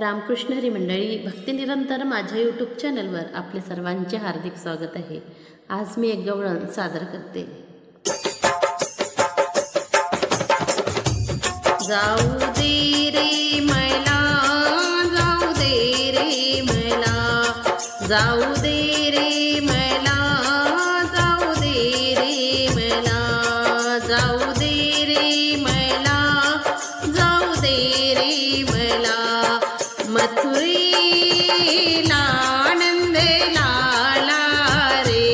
रामकृष्ण हरी मंडळी भक्तिनिरंतर माझ्या यूट्यूब चॅनलवर आपले सर्वांचे हार्दिक स्वागत आहे। आज मी एक गवळण सादर करते। जाऊ दे रे मैला, जाऊ दे रे मैला, जाऊ दे रे मैला, जाऊ दे रे मैला, जाऊ दे रे मैला, जाऊ दे रे मैला। मथुरेला आनंद लाला रे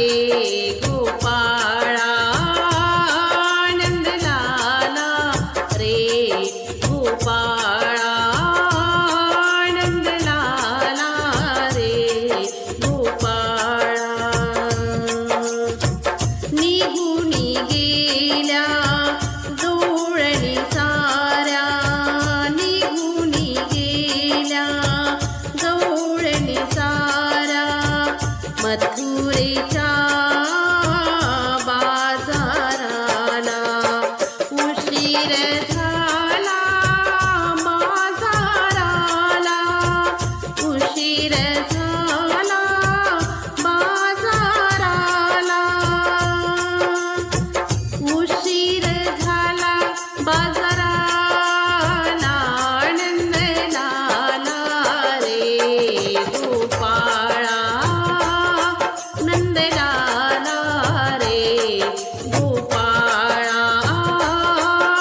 गोपाळा, आनंद लाला रे गोपाळा, आनंद लाला रे गोपाळा। निघून गेल्या जोडणी साऱ्या, निघून गेल्या जोडणी साऱ्या, मथुरेच्या बाजाराला उशीर झाला, बाजाराला उशीर झाला, बाजाराला उशीर झाला, बाजाराला। आनंद लाला रे गोपाळा, आनंद लाला रे गोपाळा,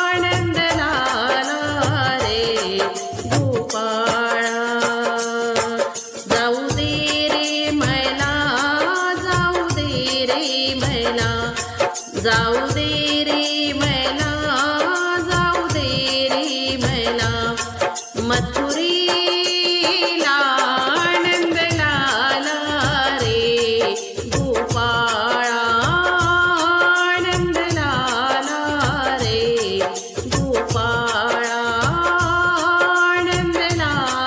आनंद लाला रे गोपाळा। जाऊ दे रे मैला, जाऊ दे रे मैला, जाऊ दे रे मैला, जाऊ दे रे मैला। मथुरेला आनंद लाला रे गोपाळा, आनंद लाला रे गोपाळा, आनंद लाला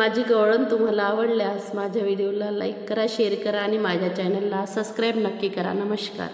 माझी गवळण तुम्हाला आवडल्यास माझ्या व्हिडिओला लाईक करा, शेअर करा आणि माझ्या चॅनलला सबस्क्राईब नक्की करा. नमस्कार.